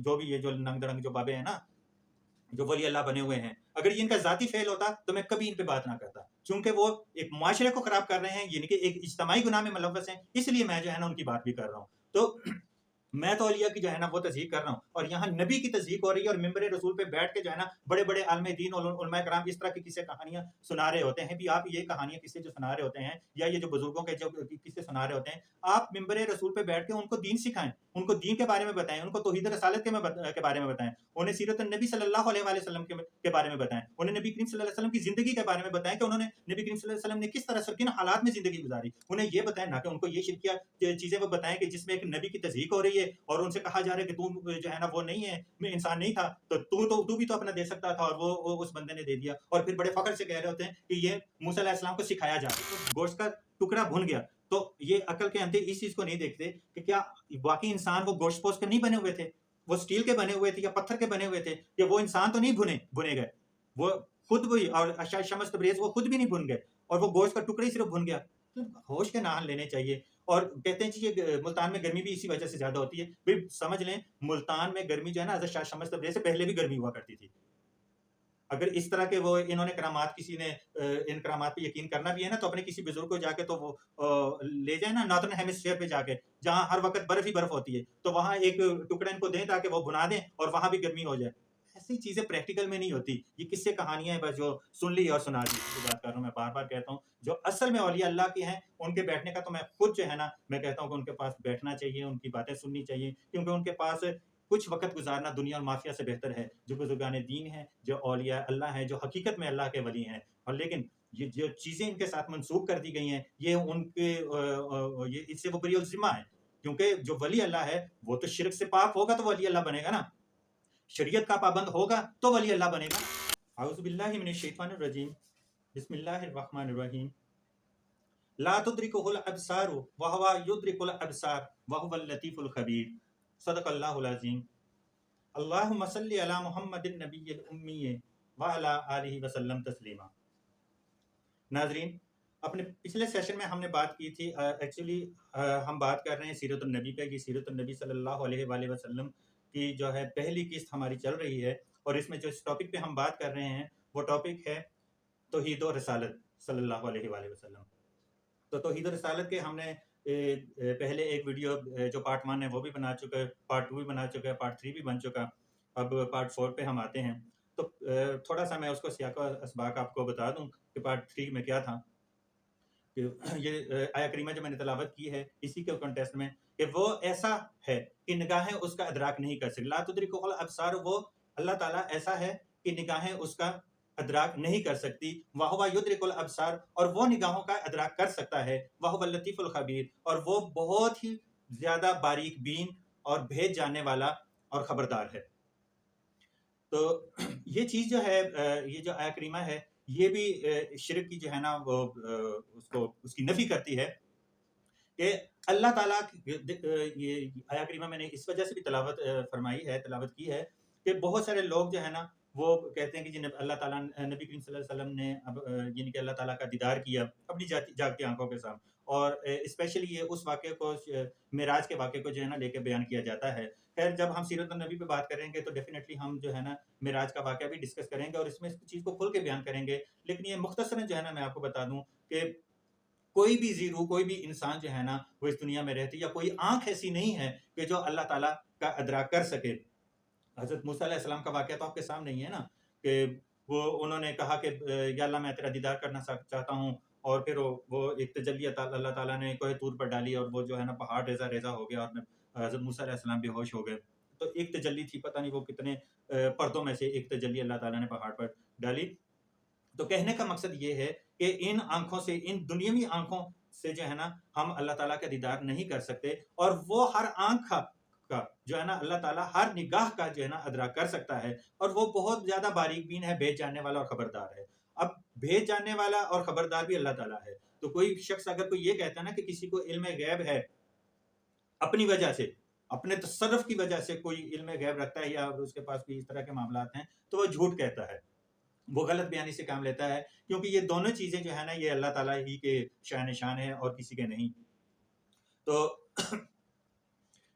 جو بھی یہ جو ننگ درنگ جو بابے ہیں نا جو ولی اللہ بنے ہوئے ہیں، اگر یہ ان کا ذاتی فعل ہوتا تو میں کبھی ان پہ بات نہ کرتا، چونکہ وہ ایک معاشرے کو خراب کر رہے ہیں، یعنی کہ ایک اجتماعی گناہ میں ملوث ہیں، اس لیے میں جو ہے نا ان کی بات بھی کر رہا ہوں۔ تو میں تو اولیاء کی جو ہے نا وہ تصدیق کر رہا ہوں، اور یہاں نبی کی تصدیق ہو رہی ہے، اور ممبر رسول پہ بیٹھ کے جو ہے نا بڑے بڑے عالم دین اور علماء کرام اس طرح کی قصے کہانیاں سنا رہے ہوتے ہیں بھی آپ یہ کہانیاں قصے جو سنا رہے ہوتے ہیں یا یہ جو بزرگوں کے جو قصے سنا رہے ہوتے ہیں، آپ ممبر رسول پہ بیٹھ کے ان کو دین سکھائیں، ان کو دین کے بارے میں بتائیں، ان کو توحید رسالت کے بارے میں بتائیں، انہیں سیرت النبی صلی اللہ علیہ وآلہ وسلم کے بارے میں بتائیں، انہیں نبی کریم صلی اللہ علیہ وسلم کی زندگی کے بارے میں بتائیں کہ انہوں نے نبی کریم صلی اللہ علیہ وسلم نے کس طرح سے کن حالات میں زندگی گزاری، انہیں یہ بتائیں، نہ کہ ان کو یہ شرکیہ چیزیں وہ بتائیں کہ جس میں ایک نبی کی تصدیق ہو رہی ہے اور ان سے کہا جا رہا ہے کہ تو جو ہے نا وہ نہیں ہے، میں انسان نہیں تھا، تو بھی تو اپنا دے سکتا تھا، اور وہ اس بندے نے دے دیا، اور پھر بڑے فخر سے کہہ رہے ہوتے ہیں کہ یہ موسیٰ علیہ السلام کو سکھایا جا رہا ہے، گوشت کا ٹکڑا بھن گیا، تو یہ عقل کے اندھے اس چیز کو نہیں دیکھتے کہ کیا باقی انسان وہ گوشت پوش کے نہیں بنے ہوئے تھے، وہ سٹیل کے بنے ہوئے تھے یا پتھر کے بنے ہوئے تھے، کہ وہ انسان تو نہیں بنے گئے، وہ خود بھی، اور شمس تبریز وہ خود بھی نہیں بن گئے، اور وہ گوشت کا ٹکڑا ہی صرف بن گیا۔ ہوش کے نان لینے چاہیے، اور کہتے ہیں جی یہ ملتان میں گرمی بھی اسی وجہ سے زیادہ ہوتی ہے، بھئی سمجھ لیں ملتان میں گرمی جو ہے نا حضرت شاہ شمس تبریز سے پہلے بھی گرمی ہوا کرتی تھی۔ اگر اس طرح کے وہ انہوں نے کرامات، کسی نے ان کرامات پہ یقین کرنا بھی ہے نا، تو اپنے کسی بزرگ کو جا کے تو وہ لے جائیں نا نارتھرن ہیمسفیئر پہ جا کے، جہاں ہر وقت برف ہی برف ہوتی ہے، تو وہاں ایک ٹکڑا ان کو دیں تاکہ وہ بنا دیں اور وہاں بھی گرمی ہو جائے۔ ایسی چیزیں پریکٹیکل میں نہیں ہوتی، یہ قصے کہانیاں ہیں بس جو سن لی اور سنا دی۔ بات کر رہا ہوں، میں بار بار کہتا ہوں جو اصل میں اولیاء اللہ کے ہیں ان کے بیٹھنے کا تو میں خود جو ہے نا میں کہتا ہوں کہ ان کے پاس بیٹھنا چاہیے، ان کی باتیں سننی چاہیے، کیونکہ ان کے پاس کچھ وقت گزارنا دنیا اور مافیا سے بہتر ہے، جو بزرگان دین ہیں، جو اولیاء اللہ ہیں، جو حقیقت میں اللہ کے ولی ہیں۔ اور لیکن یہ جو چیزیں ان کے ساتھ منسوخ کر دی گئی ہیں، یہ ان کے یہ اس سے وہ بری الذمہ ہے، کیونکہ جو ولی اللہ ہے وہ تو شرک سے پاک ہوگا تو ولی اللہ بنے گا نا، شریعت کا پابند ہوگا تو ولی اللہ بنے گا۔ اعوذ باللہ من الشیطان الرجیم، بسم اللہ الرحمن الرحیم۔ لا تدرکہ الابصار وہو یدرک الابصار وہو اللطیف الخبیر، صدق اللہ العظیم۔ اللہم صلی علی محمد النبی الامی وعلی آلہ وسلم تسلیما۔ ناظرین، اپنے پچھلے سیشن میں ہم نے بات کی تھی، ایکچولی ہم بات کر رہے ہیں سیرت النبی پہ، کہ سیرت النبی صلی اللہ علیہ وآلہ وسلم کی جو ہے پہلی قسط ہماری چل رہی ہے، اور اس میں جو اس ٹاپک پہ ہم بات کر رہے ہیں وہ ٹاپک ہے توحید و رسالت صلی اللہ علیہ وآلہ وسلم۔ تو توحید و رسالت کے ہم نے پہلے ایک ویڈیو جو پارٹ 1 ہے وہ بھی بنا چکا ہے، پارٹ 2 بھی بنا چکا ہے، پارٹ 3 بھی بن چکا، اب پارٹ 4 پہ ہم آتے ہیں۔ تو تھوڑا سا میں اس کو سیاق و اسباق آپ کو بتا دوں کہ پارٹ 3 میں کیا تھا، کہ یہ آیہ کریمہ جو میں نے تلاوت کی ہے اسی کے کنٹیکسٹ میں، کہ وہ ایسا ہے کہ نگاہیں اس کا ادراک نہیں کر سکتی، لا تدرکہ الابصار، وہ اللہ تعالیٰ ایسا ہے کہ نگاہیں اس کا ادراک نہیں کر سکتی، وَهُوَ يُدْرِكُ الْأَبْصَارَ، اور وہ نگاہوں کا ادراک کر سکتا ہے، وَهُوَ اللطیف الخبیر، اور وہ بہت ہی زیادہ باریک بین اور بھید جاننے والا اور خبردار ہے۔ تو یہ چیز جو ہے، یہ جو آیہ کریمہ ہے یہ بھی شرک کی جو ہے نا وہ اس کی نفی کرتی ہے، کہ اللہ تعالیٰ یہ آیہ کریمہ میں نے اس وجہ سے بھی تلاوت تلاوت کی ہے کہ بہت سارے لوگ جو ہے نا وہ کہتے ہیں کہ جی اللہ تعالیٰ، نبی کریم صلی اللہ علیہ وسلم نے اب یعنی کہ اللہ تعالیٰ کا دیدار کیا اپنی جاگتی آنکھوں کے ساتھ، اور اسپیشلی یہ اس واقعے کو، معراج کے واقعے کو جو ہے نا لے کے بیان کیا جاتا ہے۔ خیر جب ہم سیرت النبی پہ بات کریں گے تو ڈیفینیٹلی ہم جو ہے نا معراج کا واقعہ بھی ڈسکس کریں گے اور اس میں اس چیز کو کھل کے بیان کریں گے، لیکن یہ مختصراً جو ہے نا میں آپ کو بتا دوں کہ کوئی بھی زیرو، کوئی بھی انسان جو ہے نا وہ اس دنیا میں رہتی، یا کوئی آنکھ ایسی نہیں ہے کہ جو اللہ تعالیٰ کا ادراک کر سکے۔ حضرت موسیٰ علیہ السلام کا واقعہ تو آپ کے سامنے ہی ہے نا، کہ وہ انہوں نے کہا کہ یا اللہ میں تیرا دیدار کرنا چاہتا ہوں، اور پھر وہ ایک تجلی اللہ تعالیٰ نے کوہ طور پر ڈالی، اور وہ جو ہے نا پہاڑ ریزہ ریزہ ہو گیا، اور حضرت موسیٰ علیہ السلام بے ہوش ہو گئے۔ تو ایک تجلی تھی، پتہ نہیں وہ کتنے پردوں میں سے ایک تجلی اللہ تعالیٰ نے پہاڑ پر ڈالی۔ تو کہنے کا مقصد یہ ہے کہ ان آنکھوں سے، ان دنیاوی آنکھوں سے جو ہے نا ہم اللہ تعالیٰ کا دیدار نہیں کر سکتے، اور وہ ہر آنکھ کا جو ہے نا اللہ تعالیٰ ہر نگاہ کا جو ہے نا ادراک کر سکتا ہے، اور وہ بہت زیادہ باریک بین ہے، بھید جاننے والا اور خبردار ہے۔ اب بھید جاننے والا اور خبردار بھی اللہ تعالیٰ ہے، تو کوئی شخص اگر کوئی یہ کہتا ہے نا کہ کسی کو علم غیب ہے اپنی وجہ سے، اپنے تصرف کی وجہ سے کوئی علم غیب رکھتا ہے یا اس کے پاس کوئی اس طرح کے معاملات ہیں، تو وہ جھوٹ کہتا ہے، وہ غلط بیانی سے کام لیتا ہے، کیونکہ یہ دونوں چیزیں جو ہے نا یہ اللہ تعالیٰ ہی کے شان ہے اور کسی کے نہیں۔ تو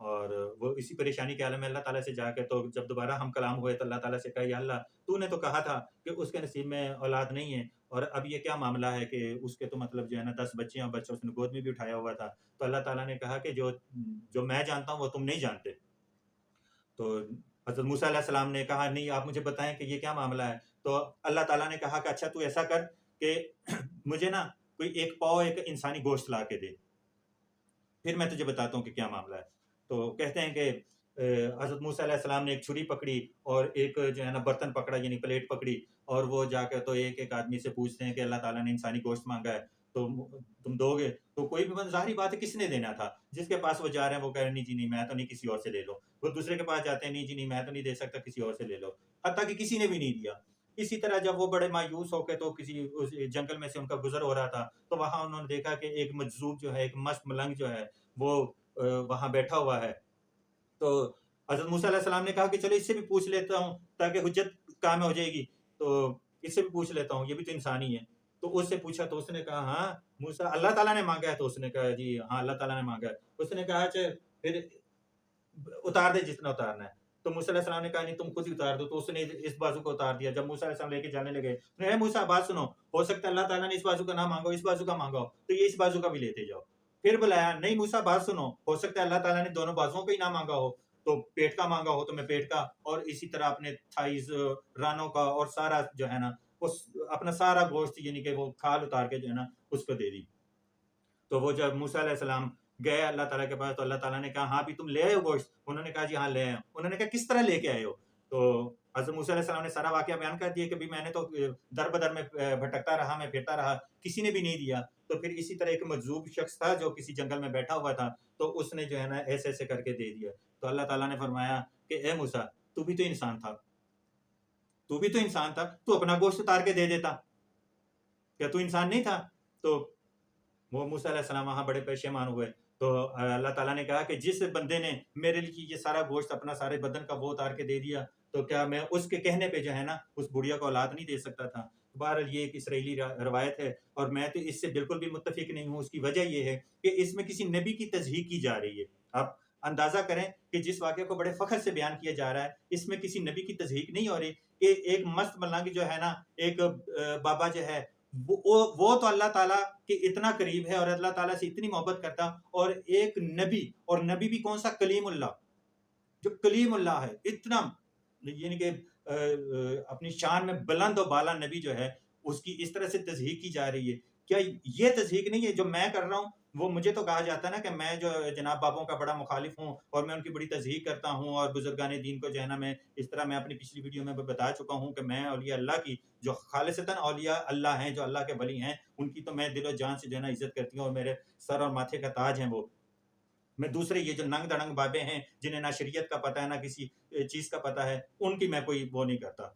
اور وہ اسی پریشانی کے عالم میں اللہ تعالیٰ سے جا کے تو جب دوبارہ ہم کلام ہوئے تو اللہ تعالیٰ سے کہا یا اللہ تو نے تو کہا تھا کہ اس کے نصیب میں اولاد نہیں ہے، اور اب یہ کیا معاملہ ہے کہ اس کے تو مطلب جو ہے نا 10 بچے ہیں، بچوں اس نے گود میں بھی اٹھایا ہوا تھا۔ تو اللہ تعالیٰ نے کہا کہ جو میں جانتا ہوں وہ تم نہیں جانتے۔ تو حضرت موسیٰ علیہ السلام نے کہا نہیں آپ مجھے بتائیں کہ یہ کیا معاملہ ہے۔ تو اللہ تعالیٰ نے کہا کہ اچھا تو ایسا کر کہ مجھے نا کوئی ایک پاؤ ایک انسانی گوشت لا کے دے، پھر میں تجھے بتاتا ہوں کہ کیا معاملہ ہے۔ تو کہتے ہیں کہ حضرت موسیٰ علیہ السلام نے ایک چھری پکڑی اور ایک جو ہے نا برتن پکڑا، یعنی پلیٹ پکڑی، اور وہ جا کے تو ایک ایک آدمی سے پوچھتے ہیں کہ اللہ تعالیٰ نے انسانی گوشت مانگا ہے تو تم دو گے؟ تو کوئی بھی ظاہری بات ہے کس نے دینا تھا؟ جس کے پاس وہ جا رہے ہیں وہ کہہ رہے ہیں نہیں جی نہیں میں تو نہیں، کسی اور سے لے لو۔ وہ دوسرے کے پاس جاتے ہیں نہیں جی نہیں میں تو نہیں دے سکتا، کسی اور سے لے لو، حتیٰ کہ کسی نے بھی نہیں دیا۔ اسی طرح جب وہ بڑے مایوس ہو کے تو کسی اس جنگل میں سے ان کا گزر ہو رہا تھا تو وہاں انہوں نے دیکھا کہ ایک مجذوب جو ہے، ایک مست ملنگ جو ہے وہ وہاں بیٹھا ہوا ہے۔ تو حضرت موسیٰ علیہ السلام نے کہا کہ چلو اس سے بھی پوچھ لیتا ہوں تاکہ حجت کام ہو جائے گی، تو اس سے بھی پوچھ لیتا ہوں، یہ بھی تو انسانی ہے۔ تو اس سے پوچھا تو اس نے کہا ہاں موسیٰ اللہ تعالیٰ نے مانگا ہے۔ تو اس نے کہا جی ہاں اللہ تعالیٰ نے مانگا ہے۔ اس نے کہا اچھا پھر اتار دے جتنا اتارنا ہے۔ تو موسیٰ علیہ السلام نے کہا نہیں تم خود ہی اتار دو۔ تو اس نے اس بازو کو اتار دیا۔ جب موسیٰ علیہ السلام لے کے جانے لگے اے موسیٰ بات سنو، ہو سکتا ہے اللہ تعالیٰ نے اس بازو کا نہ مانگا ہو، اس بازو کا مانگا ہو، تو یہ اس بازو کا بھی لیتے جاؤ۔ پھر بلایا نہیں موسیٰ بات سنو، ہو سکتا ہے اللہ تعالیٰ نے دونوں بازوؤں کا ہی نہ مانگا ہو، تو پیٹ کا مانگا ہو تو میں پیٹ کا، اور اسی طرح اپنے تھائز رانوں کا اور سارا جو ہے نا اس اپنا سارا گوشت یعنی کہ وہ کھال اتار کے جو ہے نا اس کو دے دی۔ تو وہ جب موسیٰ علیہ السلام گئے اللہ تعالیٰ کے پاس تو اللہ تعالیٰ نے کہا ہاں بھی تم لے آئے ہو گوشت؟ انہوں نے کہا جی ہاں لے آئے ہو۔ انہوں نے کہا کس طرح لے کے آئے ہو؟ تو حضرت موسیٰ علیہ السلام نے سارا واقعہ بیان کر دیا کہ بھی میں نے تو در بدر میں بھٹکتا رہا، میں پھرتا رہا، کسی نے بھی نہیں دیا۔ تو پھر اسی طرح ایک مجذوب شخص تھا جو کسی جنگل میں بیٹھا ہوا تھا، تو اس نے جو ہے نا ایسے ایسے کر کے دے دیا۔ تو اللہ تعالیٰ نے فرمایا کہ اے موسیٰ تو بھی تو انسان تھا، تو بھی تو انسان تھا، تو اپنا گوشت اتار کے دے دیتا، کیا تو انسان نہیں تھا؟ تو وہ موسیٰ علیہ السلام وہاں بڑے پشیمان ہوئے۔ تو اللہ تعالیٰ نے کہا کہ جس بندے نے میرے لیے یہ سارا گوشت اپنا سارے بدن کا وہ اتار کے دے دیا تو کیا میں اس کے کہنے پہ جو ہے نا اس بڑھیا کو اولاد نہیں دے سکتا تھا؟ بہرحال یہ ایک اسرائیلی روایت ہے اور میں تو اس سے بالکل بھی متفق نہیں ہوں۔ اس کی وجہ یہ ہے کہ اس میں کسی نبی کی تضحیق کی جا رہی ہے۔ آپ اندازہ کریں کہ جس واقعے کو بڑے فخر سے بیان کیا جا رہا ہے اس میں کسی نبی کی تضحیق نہیں ہو رہی کہ ایک مست ملنگ جو ہے نا، ایک بابا جو ہے وہ تو اللہ تعالیٰ کے اتنا قریب ہے اور اللہ تعالیٰ سے اتنی محبت کرتا، اور ایک نبی، اور نبی بھی کون سا؟ کلیم اللہ، جو کلیم اللہ ہے، اتنا یعنی کہ اپنی شان میں بلند و بالا نبی جو ہے اس کی اس طرح سے تضحیق کی جا رہی ہے۔ کیا یہ تضحیق نہیں ہے جو میں کر رہا ہوں؟ وہ مجھے تو کہا جاتا ہے نا کہ میں جو جناب بابوں کا بڑا مخالف ہوں اور میں ان کی بڑی تضحیق کرتا ہوں، اور بزرگان دین کو جو ہے نا میں اس طرح، میں اپنی پچھلی ویڈیو میں بتا چکا ہوں کہ میں اولیاء اللہ کی جو خالصتاً اولیاء اللہ ہیں، جو اللہ کے ولی ہیں، ان کی تو میں دل و جان سے جو ہے نا عزت کرتی ہوں اور میرے سر اور ماتھے کا تاج ہیں وہ۔ میں دوسرے یہ جو ننگ دڑنگ بابے ہیں جنہیں نہ شریعت کا پتہ ہے نہ کسی چیز کا پتہ ہے، ان کی میں کوئی وہ نہیں کرتا۔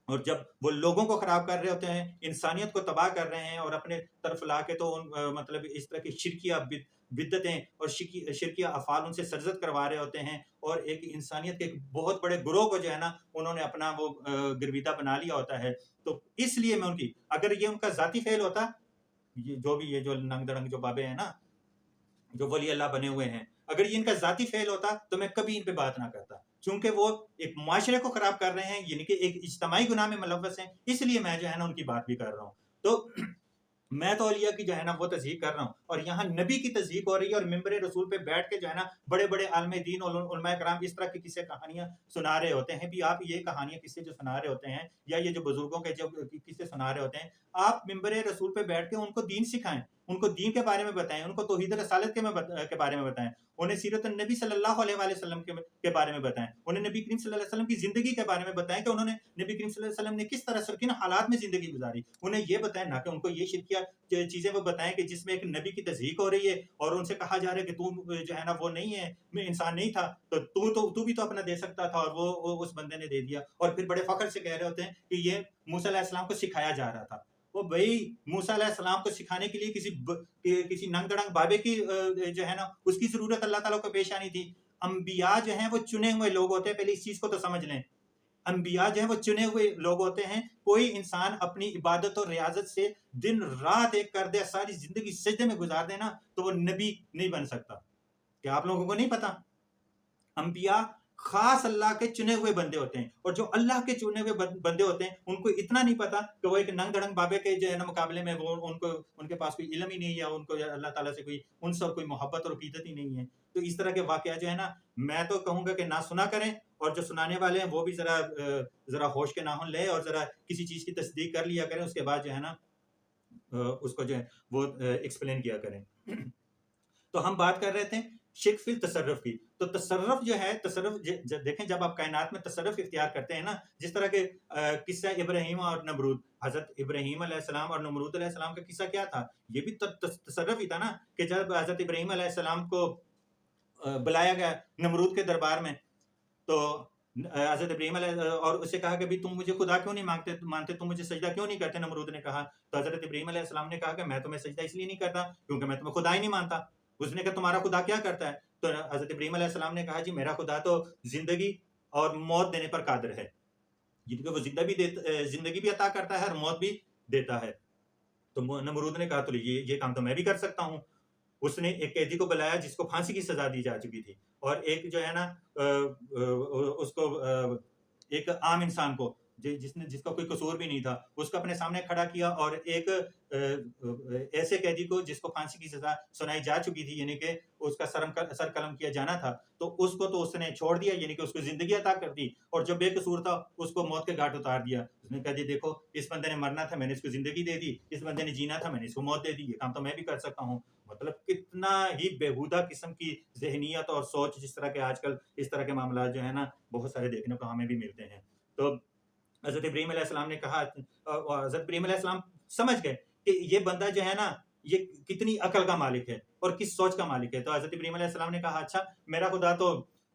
اور جب وہ لوگوں کو خراب کر رہے ہوتے ہیں، انسانیت کو تباہ کر رہے ہیں اور اپنے طرف لا کے تو مطلب اس طرح کی شرکیہ بدعتیں اور شرکیہ افعال ان سے سرزد کروا رہے ہوتے ہیں، اور ایک انسانیت کے ایک بہت بڑے گروہ کو جو ہے نا انہوں نے اپنا وہ گرویدہ بنا لیا ہوتا ہے۔ تو اس لیے میں ان کی، اگر یہ ان کا ذاتی فعل ہوتا، یہ جو ننگ دڑنگ جو بابے ہیں نا جو ولی اللہ بنے ہوئے ہیں، اگر یہ ان کا ذاتی فعل ہوتا تو میں کبھی ان پہ بات نہ کرتا، چونکہ وہ ایک معاشرے کو خراب کر رہے ہیں، یعنی کہ ایک اجتماعی گناہ میں ملوث ہیں، اس لیے میں جو ہے نا ان کی بات بھی کر رہا ہوں۔ تو میں تو اولیاء کی جو ہے نا وہ تضحیق کر رہا ہوں، اور یہاں نبی کی تضحیق ہو رہی ہے، اور ممبر رسول پہ بیٹھ کے جو ہے نا بڑے بڑے عالم دین اور علماء کرام اس طرح کی قصے کہانیاں سنا رہے ہوتے ہیں۔ بھی آپ یہ کہانیاں قصے جو سنا رہے ہوتے ہیں، یا یہ جو بزرگوں کے جو قصے سنا رہے ہوتے ہیں، آپ ممبر رسول پہ بیٹھ کے ان کو دین سکھائیں، ان کو دین کے بارے میں بتائیں، ان کو توحید رسالت کے بارے میں بتائیں، انہیں سیرت النبی صلی اللہ علیہ وآلہ وسلم کے بارے میں بتائیں، انہیں نبی کریم صلی اللہ علیہ وسلم کی زندگی کے بارے میں بتائیں کہ انہوں نے نبی کریم صلی اللہ علیہ وسلم نے کس طرح کن حالات میں زندگی گزاری، انہیں یہ بتائیں، نہ کہ ان کو یہ شرکیہ چیزیں وہ بتائیں کہ جس میں ایک نبی کی تضحیق ہو رہی ہے اور ان سے کہا جا رہا ہے کہ تو جو ہے نا وہ نہیں ہے، میں انسان نہیں تھا، تو بھی تو اپنا دے سکتا تھا، اور وہ اس بندے نے دے دیا، اور پھر بڑے فخر سے کہہ رہے ہوتے ہیں کہ یہ موسیٰ علیہ السلام کو سکھایا جا رہا تھا۔ وہ بھائی موسیٰ علیہ السلام کو سکھانے کے لیے کسی ننگ دڑنگ بابے کی جو ہے نا اس کی ضرورت اللہ تعالیٰ کو پیش آنی تھی۔ انبیاء جو ہیں وہ چنے ہوئے لوگ ہوتے ہیں، پہلے اس چیز کو تو سمجھ لیں، انبیاء جو ہیں وہ چنے ہوئے لوگ ہوتے ہیں۔ کوئی انسان اپنی عبادت اور ریاضت سے دن رات ایک کر دے، ساری زندگی سجدے میں گزار دے نا، تو وہ نبی نہیں بن سکتا۔ کیا آپ لوگوں کو نہیں پتا؟ انبیاء خاص اللہ کے چنے ہوئے بندے ہوتے ہیں، اور جو اللہ کے چنے ہوئے بندے ہوتے ہیں ان کو اتنا نہیں پتا کہ وہ ایک ننگ دڑنگ بابے کے جو ہے نا مقابلے میں وہ ان کے پاس کوئی علم ہی نہیں، یا ان کو اللہ تعالیٰ سے کوئی انس اور کوئی محبت اور عقیدت ہی نہیں ہے. تو اس طرح کے واقعات جو ہے نا میں تو کہوں گا کہ نہ سنا کریں، اور جو سنانے والے ہیں وہ بھی ذرا ہوش کے ناخن لیں اور ذرا کسی چیز کی تصدیق کر لیا کریں، اس کے بعد جو ہے نا اس کو جو ہے وہ ایکسپلین کیا کریں. تو ہم بات کر رہے تھے شرک فی التصرف کی. تو تصرف جو ہے، تصرف دیکھیں جب آپ کائنات میں تصرف اختیار کرتے ہیں نا، جس طرح کے قصہ ابراہیم اور نمرود، حضرت ابراہیم علیہ السلام اور نمرود علیہ السلام کا قصہ کیا تھا؟ یہ بھی تصرف ہی تھا نا، کہ جب حضرت ابراہیم علیہ السلام کو بلایا گیا نمرود کے دربار میں، تو حضرت ابراہیم علیہ اور اسے کہا کہ تم مجھے خدا کیوں نہیں مانتے، تم مجھے سجدہ کیوں نہیں کرتے؟ نمرود نے کہا. تو حضرت ابراہیم علیہ السلام نے کہا کہ میں تمہیں سجدہ اس لیے نہیں کرتا کیونکہ میں تمہیں خدا ہی نہیں مانتا. اس نے کہا تمہارا خدا کیا کرتا ہے؟ تو حضرت ابراہیم علیہ السلام نے کہا جی میرا خدا تو زندگی اور موت دینے پر قادر ہے، جن کو وہ زندگی بھی عطا کرتا ہے اور موت بھی دیتا ہے. تو نمرود نے کہا تو یہ کام تو میں بھی کر سکتا ہوں. اس نے ایک قیدی کو بلایا جس کو پھانسی کی سزا دی جا چکی تھی، اور ایک جو ہے نا اس کو ایک عام انسان کو جس کا کوئی قصور بھی نہیں تھا، اس کو اپنے سامنے کھڑا کیا، اور ایک ایسے قیدی کو جس کو پھانسی کی سزا سنائی جا چکی تھی، یعنی کہ اس کا سر قلم کیا جانا تھا، تو اس کو تو اس نے چھوڑ دیا، یعنی کہ اس کو زندگی عطا کر دی، اور جو بے قصور تھا اس کو موت کے گھاٹ اتار دیا. اس نے کہا جی دیکھو اس بندے نے مرنا تھا، میں نے اس کو زندگی دے دی، اس بندے نے جینا تھا، میں نے اس کو موت دے دی، یہ کام تو میں بھی کر سکتا ہوں. مطلب کتنا ہی بےہودہ قسم کی ذہنیت اور سوچ، جس طرح کے آج کل اس طرح کے معاملات جو ہے نا بہت سارے دیکھنے کو ہمیں بھی ملتے ہیں. تو حضرت ابراہیم علیہ السلام نے کہا، حضرت ابراہیم علیہ السلام سمجھ گئے کہ یہ بندہ جو ہے نا یہ کتنی عقل کا مالک ہے اور کس سوچ کا مالک ہے. تو حضرت ابراہیم علیہ السلام نے کہا اچھا میرا خدا تو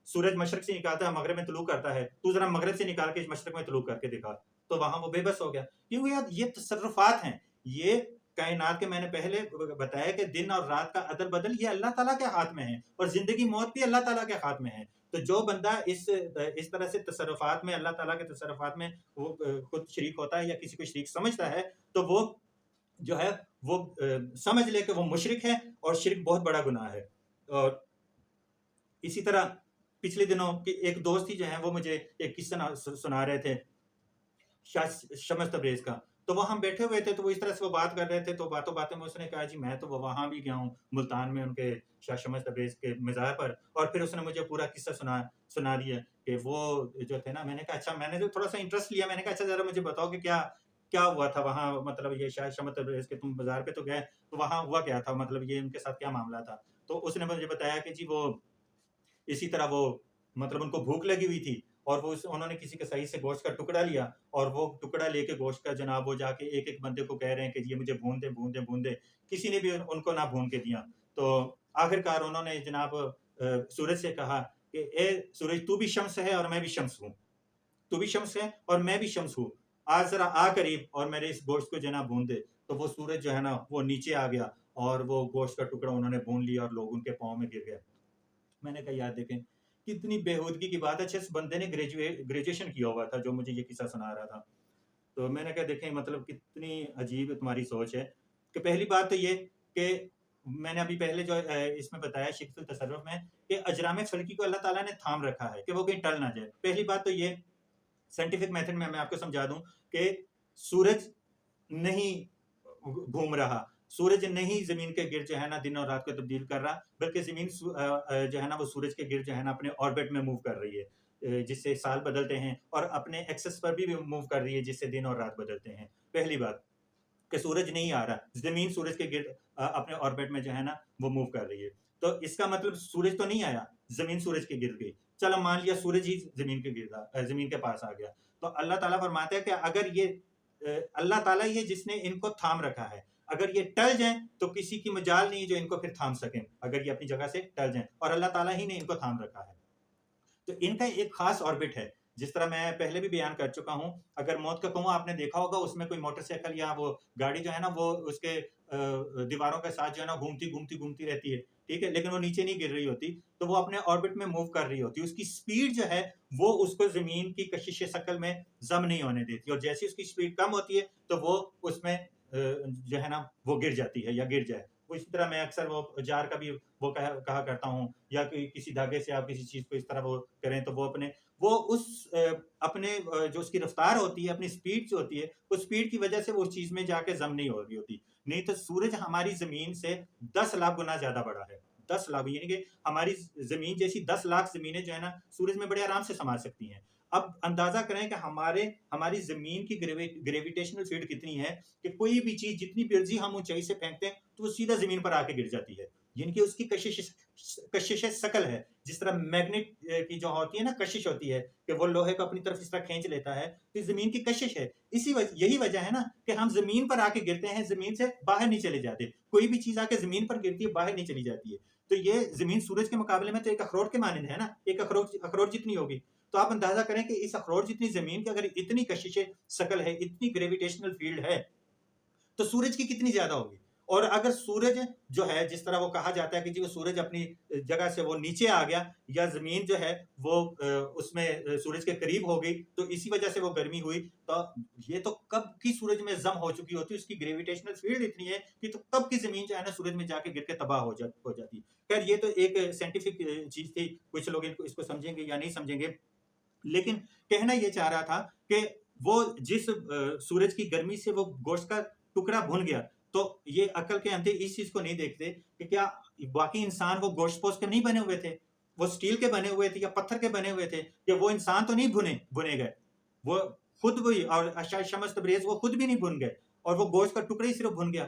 سورج مشرق سے نکالتا ہے مغرب میں طلوع کرتا ہے، تو ذرا مغرب سے نکال کے مشرق میں طلوع کر کے دکھا. تو وہاں وہ بے بس ہو گیا، کیونکہ یار یہ تصرفات ہیں، یہ کائنات کے میں نے پہلے بتایا کہ دن اور رات کا عدل بدل یہ اللہ تعالیٰ کے ہاتھ میں ہے، اور زندگی موت بھی اللہ تعالیٰ کے ہاتھ میں ہے. تو جو بندہ اس طرح سے تصرفات میں، اللہ تعالیٰ کے تصرفات میں وہ خود شریک ہوتا ہے یا کسی کو شریک سمجھتا ہے، تو وہ جو ہے وہ سمجھ لے کہ وہ مشرک ہے، اور شرک بہت بڑا گناہ ہے. اور اسی طرح پچھلے دنوں ایک دوست ہی جو ہیں وہ مجھے ایک قصہ سنا رہے تھے شمس تبریز کا. تو وہ ہم بیٹھے ہوئے تھے، تو وہ اس طرح سے وہ بات کر رہے تھے، تو باتوں میں اس نے کہا جی میں تو وہاں بھی گیا ہوں ملتان میں ان کے شاہ شمس تبریز کے مزار پر. اور پھر اس نے مجھے پورا قصہ سنا دیا کہ وہ جو تھے نا. میں نے کہا اچھا، میں نے جو تھوڑا سا انٹرسٹ لیا، میں نے کہا اچھا ذرا مجھے بتاؤ کہ کیا ہوا تھا وہاں، مطلب یہ شاہ شمس تبریز کے تم بازار پہ تو گئے، تو وہاں ہوا کیا تھا، مطلب یہ ان کے ساتھ کیا معاملہ تھا. تو اس نے مجھے بتایا کہ جی وہ اسی طرح وہ مطلب ان کو بھوک لگی ہوئی تھی، اور وہ انہوں نے کسی کسائی سے گوشت کا ٹکڑا لیا، اور وہ ٹکڑا لے کے گوشت کا جناب وہ جا کے ایک بندے کو کہہ رہے ہیں کہ یہ مجھے بھون دے. کسی نے بھی ان کو نہ بھون کے دیا. تو آخر کار انہوں نے جناب سورج سے کہا کہ اے سورج تو بھی شمس ہے اور میں بھی شمس ہوں، تو بھی شمس ہے اور میں بھی شمس ہوں، آج ذرا آ قریب اور میرے اس گوشت کو جناب بھون دے. تو وہ سورج جو ہے نا وہ نیچے آ گیا، اور وہ گوشت کا ٹکڑا انہوں نے بھون لیا، اور لوگ ان کے پاؤں میں گر گئے. میں نے کہا یار دیکھیں کتنی بےہودگی کی بات ہے. اچھا اس بندے نے گریجویشن کیا ہوا تھا جو مجھے یہ قصہ سنا رہا تھا. تو میں نے کہا دیکھیں مطلب کتنی عجیب تمہاری سوچ ہے. کہ پہلی بات تو یہ کہ میں نے ابھی پہلے جو اس میں بتایا شرک التصرف میں کہ اجرام فلکی کو اللہ تعالیٰ نے تھام رکھا ہے کہ وہ کہیں ٹل نہ جائے. پہلی بات تو یہ سائنٹیفک میتھڈ میں آپ کو سمجھا دوں کہ سورج نہیں گھوم رہا، سورج نہیں زمین کے گرد جو ہے نا دن اور رات کو تبدیل کر رہا، بلکہ زمین جو ہے نا وہ سورج کے گرد جو ہے نا اپنے آربٹ میں موو کر رہی ہے، جس سے سال بدلتے ہیں، اور اپنے ایکسس پر بھی موو کر رہی ہے جس سے دن اور رات بدلتے ہیں. پہلی بات کہ سورج نہیں آ رہا، زمین سورج کے گرد اپنے آربٹ میں جو ہے نا وہ موو کر رہی ہے. تو اس کا مطلب سورج تو نہیں آیا، زمین سورج کے گرد گئی. چلو مان لیا سورج ہی زمین کے پاس آ گیا. تو اللہ تعالیٰ فرماتے ہیں کہ اگر یہ اللہ تعالیٰ ہی ہے جس نے ان کو تھام رکھا ہے، اگر یہ ٹل جائیں تو کسی کی مجال نہیں جو ان کو پھر تھام سکیں، اگر یہ اپنی جگہ سے ٹل جائیں، اور اللہ تعالیٰ ہی نے ان کو تھام رکھا ہے. تو ان کا ایک خاص آربٹ ہے، جس طرح میں پہلے بھی بیان کر چکا ہوں. اگر موت کا کنواں آپ نے دیکھا ہوگا، اس میں کوئی موٹر سائیکل یا وہ گاڑی جو ہے نا وہ اس کے دیواروں کے ساتھ جو ہے نا گھومتی رہتی ہے، ٹھیک ہے، لیکن وہ نیچے نہیں گر رہی ہوتی، تو وہ اپنے آربٹ میں موو کر رہی ہوتی. اس کی سپیڈ جو ہے وہ اس کو زمین کی کشش ثقل میں ضم نہیں ہونے دیتی، اور جیسے اس کی سپیڈ کم ہوتی ہے تو وہ اس میں جو ہے نا وہ گر جاتی ہے یا گر جائے. وہ اسی طرح میں اکثر وہ جار کا بھی وہ کہا کرتا ہوں، یا کسی دھاگے سے آپ کسی چیز کو اس طرح وہ کریں تو وہ اس اپنے جو اس کی رفتار ہوتی ہے، اپنی سپیڈ جو ہوتی ہے، اس سپیڈ کی وجہ سے وہ اس چیز میں جا کے ضم نہیں ہو رہی ہوتی. نہیں تو سورج ہماری زمین سے 10 لاکھ گنا زیادہ بڑا ہے. 10 لاکھ، یعنی کہ ہماری زمین جیسی 10 لاکھ زمینیں جو ہے نا سورج میں بڑے آرام سے سما سکتی ہیں. اب اندازہ کریں کہ ہماری زمین کی گریویٹیشنل فیلڈ کتنی ہے کہ کوئی بھی چیز جتنی بھی عرضی ہم اونچائی سے پھینکتے ہیں تو وہ سیدھا زمین پر آ کے گر جاتی ہے. یعنی کہ اس کی کشش ثقل ہے. جس طرح میگنیٹ کی جو ہوتی ہے نا کشش ہوتی ہے کہ وہ لوہے کو اپنی طرف اس طرح کھینچ لیتا ہے، تو زمین کی کشش ہے. یہی وجہ ہے نا کہ ہم زمین پر آ کے گرتے ہیں، زمین سے باہر نہیں چلے جاتے. کوئی بھی چیز آ کے زمین پر گرتی ہے، باہر نہیں چلی جاتی ہے. تو یہ زمین سورج کے مقابلے میں تو ایک اخروٹ کے مانند ہے نا، ایک اخروٹ جتنی ہوگی. تو آپ اندازہ کریں کہ اس اخروٹ جتنی زمین کی اگر اتنی کشش ثقل ہے، اتنی گریویٹیشنل فیلڈ ہے، تو سورج کی کتنی زیادہ ہوگی. اور اگر سورج جو ہے جس طرح وہ کہا جاتا ہے کہ جی وہ سورج اپنی جگہ سے وہ نیچے آ گیا، یا زمین جو ہے وہ اس میں سورج کے قریب ہو گئی تو اسی وجہ سے وہ گرمی ہوئی، تو یہ تو کب کی سورج میں ضم ہو چکی ہوتی، اس کی گریویٹیشنل فیلڈ اتنی ہے کہ تو کب کی زمین جو ہے نا سورج میں جا کے گر کے تباہ ہو جاتی. خیر یہ تو ایک سائنٹیفک چیز تھی، کچھ لوگ اس کو سمجھیں گے یا نہیں سمجھیں گے، لیکن کہنا یہ چاہ رہا تھا کہ وہ جس سورج کی گرمی سے وہ گوشت کا ٹکڑا بھن گیا، تو یہ عقل کے اندھے اس چیز کو نہیں دیکھتے کہ کیا باقی انسان وہ گوشت پوش کے نہیں بنے ہوئے تھے، وہ سٹیل کے بنے ہوئے تھے یا پتھر کے بنے ہوئے تھے، کہ وہ انسان تو نہیں بنے گئے، وہ خود بھی، اور شمس تبریز وہ خود بھی نہیں بن گئے، اور وہ گوشت کا ٹکڑا ہی صرف بھن گیا.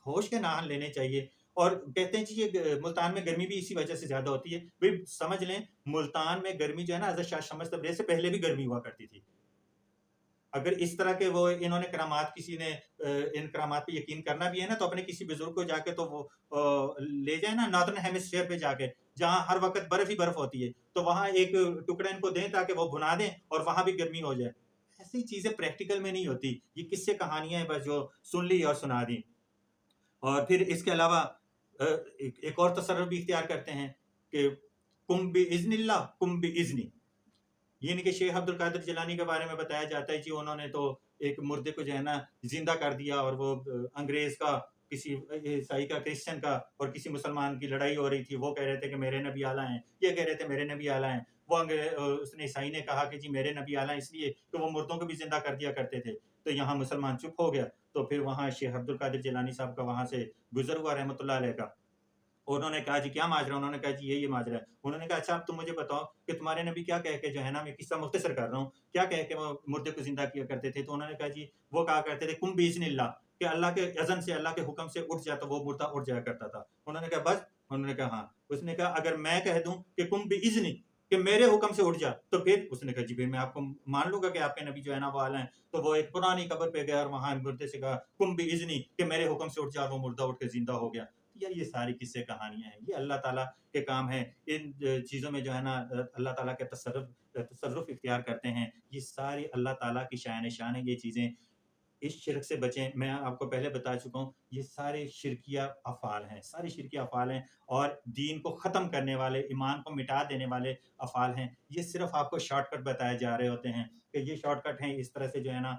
ہوش کے نان لینے چاہیے. اور کہتے ہیں جی یہ ملتان میں گرمی بھی اسی وجہ سے زیادہ ہوتی ہے. بھئی سمجھ لیں ملتان میں گرمی جو ہے نا حضرت شاہ شمس تبریز سے پہلے بھی گرمی ہوا کرتی تھی. اگر اس طرح کے وہ انہوں نے کرامات، کسی نے ان کرامات پہ یقین کرنا بھی ہے نا، تو اپنے کسی بزرگ کو جا کے تو وہ لے جائیں نا ناردرن ہیمسفیئر پہ جا کے، جہاں ہر وقت برف ہی برف ہوتی ہے، تو وہاں ایک ٹکڑا ان کو دیں تاکہ وہ بھنا دیں اور وہاں بھی گرمی ہو جائے. ایسی چیزیں پریکٹیکل میں نہیں ہوتی، یہ قصے کہانیاں ہیں بس جو سن لی اور سنا دی. اور پھر اس کے علاوہ ایک اور تصرف بھی اختیار کرتے ہیں کہ کم باذن اللہ کم باذنی، یعنی کہ شیخ عبد القادر جیلانی کے بارے میں بتایا جاتا ہے جی انہوں نے تو ایک مردے کو جو ہے نا زندہ کر دیا، اور وہ انگریز کا، کسی عیسائی کا، کرسچن کا اور کسی مسلمان کی لڑائی ہو رہی تھی، وہ کہہ رہے تھے کہ میرے نبی اعلیٰ ہیں، یہ کہہ رہے تھے میرے نبی اعلیٰ ہیں. وہ اس نے عیسائی نے کہا کہ جی میرے نبی اعلیٰ ہیں، اس لیے کہ وہ مردوں کو بھی زندہ کر دیا کرتے تھے. تو یہاں مسلمان چپ ہو گیا. تو پھر وہاں شیخ عبد القادر جیلانی صاحب کا وہاں سے گزر ہوا رحمۃ اللہ علیہ کا، انہوں نے کہا جی کیا ماجرا، انہوں نے کہا جی یہ ماجرا ہے. انہوں نے کہا اچھا اب تم مجھے بتاؤ کہ تمہارے نبی کیا کہہ کے جو ہے نا، میں قصہ مختصر کر رہا ہوں، کیا کہہ کے وہ مردے کو زندہ کیا کرتے تھے. تو انہوں نے کہا جی وہ کہا کرتے تھے کم باذن اللہ، کہ اللہ کے اذن سے، اللہ کے حکم سے اٹھ جاتا، وہ مردہ اٹھ جایا کرتا تھا. انہوں نے کہا بس، انہوں نے کہا ہاں. اس نے کہا اگر میں کہہ دوں کہ کم باذنی، کہ میرے حکم سے اٹھ جا، تو پھر اس نے کہا جی پھر میں آپ کو مان لوں گا کہ آپ کے نبی جو ہے نا وہ اعلیٰ ہیں. تو وہ ایک پرانی قبر پہ گیا اور وہاں مردے سے کہا کم باذنی، کہ میرے حکم سے اٹھ جا، اور وہ مردہ اٹھ کے زندہ ہو گیا. یار یہ ساری قصے کہانیاں ہیں، یہ اللہ تعالیٰ کے کام ہیں. ان چیزوں میں جو ہے نا اللہ تعالیٰ کے تصرف اختیار کرتے ہیں. یہ ساری اللہ تعالیٰ کی شان ہے. یہ چیزیں اس شرک سے بچیں. میں آپ کو پہلے بتا چکا ہوں یہ سارے شرکیہ افعال ہیں، سارے شرکیہ افعال ہیں، اور دین کو ختم کرنے والے، ایمان کو مٹا دینے والے افعال ہیں. یہ صرف آپ کو شارٹ کٹ بتائے جا رہے ہوتے ہیں کہ یہ شارٹ کٹ ہیں، اس طرح سے جو ہے نا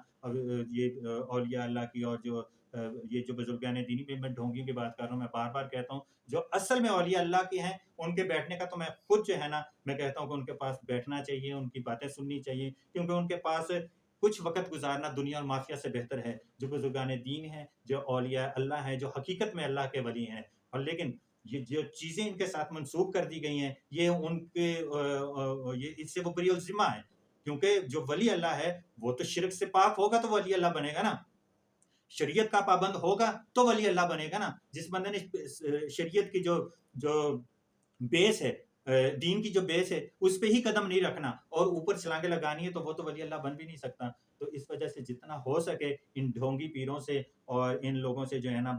یہ اولیاء اللہ کی اور جو یہ جو بزرگان دینی، میں ڈھونگیوں کی بات کر رہا ہوں. میں بار بار کہتا ہوں جو اصل میں اولیاء اللہ کے ہیں ان کے بیٹھنے کا تو میں خود جو ہے نا میں کہتا ہوں کہ ان کے پاس بیٹھنا چاہیے، ان کی باتیں سننی چاہیے، کیونکہ ان کے پاس کچھ وقت گزارنا دنیا اور مافیا سے بہتر ہے. جو بزرگان دین ہیں، جو اولیاء اللہ ہیں، جو حقیقت میں اللہ کے ولی ہیں. اور لیکن یہ جو چیزیں ان کے ساتھ منسوخ کر دی گئی ہیں، یہ ان کے یہ اس سے وہ بری الذمہ ہے، کیونکہ جو ولی اللہ ہے وہ تو شرک سے پاک ہوگا تو ولی اللہ بنے گا نا، شریعت کا پابند ہوگا تو ولی اللہ بنے گا نا. جس بندے نے شریعت کی جو بیس ہے، دین کی جو بیس ہے، اس پہ ہی قدم نہیں رکھنا اور اوپر چھلانگیں لگانی ہے، تو وہ تو ولی اللہ بن بھی نہیں سکتا. تو اس وجہ سے جتنا ہو سکے ان ڈھونگی پیروں سے اور ان لوگوں سے جو ہے نا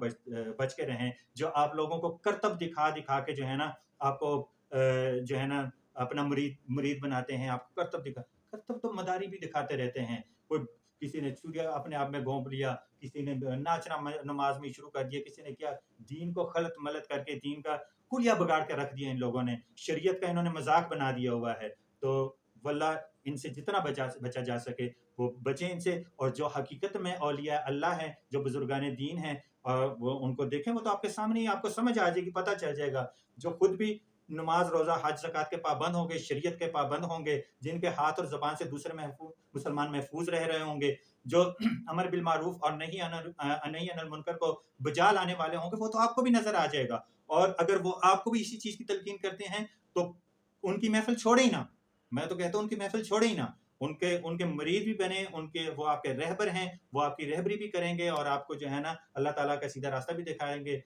بچ کے رہیں، جو آپ لوگوں کو کرتب دکھا کے جو ہے نا آپ کو جو ہے نا اپنا مرید بناتے ہیں. آپ کو کرتب تو مداری بھی دکھاتے رہتے ہیں. کوئی کسی نے چوریا اپنے آپ میں گھونپ لیا، کسی نے ناچنا نماز میں شروع کر دیا، کسی نے کیا دین کو خلط ملت کر کے دین کا کلیا بگاڑ کے رکھ دیا ان لوگوں نے. شریعت کا انہوں نے مذاق بنا دیا ہوا ہے. تو واللہ ان سے جتنا بچا جا سکے وہ بچیں ان سے، اور جو حقیقت میں اولیاء اللہ ہیں، جو بزرگان دین ہیں، اور وہ ان کو دیکھیں، وہ تو آپ کے سامنے ہی آپ کو سمجھ آ جائے گی، پتہ چل جائے گا، جو خود بھی نماز روزہ حج زکات کے پابند ہوں گے، شریعت کے پابند ہوں گے، جن کے ہاتھ اور زبان سے دوسرے مسلمان محفوظ رہ رہے ہوں گے، جو امر بالمعروف اور نہی عن المنکر کو بجا لانے والے ہوں گے، وہ تو آپ کو بھی نظر آ جائے گا، اور اگر وہ آپ کو بھی اسی چیز کی تلقین کرتے ہیں تو ان کی محفل چھوڑے ہی نا، میں تو کہتا ہوں ان کی محفل چھوڑے ہی نا، ان کے مرید بھی بنے، وہ آپ کے رہبر ہیں، وہ آپ کی رہبری بھی کریں گے، اور آپ کو جو ہے نا اللہ تعالیٰ کا سیدھا راستہ بھی دکھائیں گے۔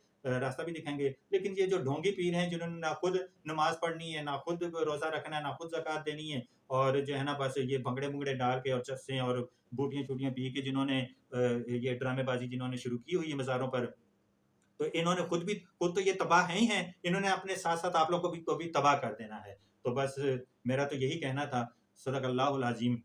لیکن یہ جو ڈھونگی پیر ہیں، جنہوں نے نہ خود نماز پڑھنی ہے، نہ خود روزہ رکھنا ہے، نہ خود زکات دینی ہے، اور جو ہے نا بس یہ بھنگڑے ڈال کے اور چسیں اور بوٹیاں چوٹیاں پی کے جنہوں نے یہ ڈرامے بازی جنہوں نے شروع کی ہوئی ہے مزاروں پر، تو انہوں نے خود تو یہ تباہ ہیں، انہوں نے اپنے ساتھ ساتھ آپ لوگوں کو بھی تباہ کر دینا ہے۔ تو بس میرا تو یہی کہنا تھا۔ صدق اللہ العظیم۔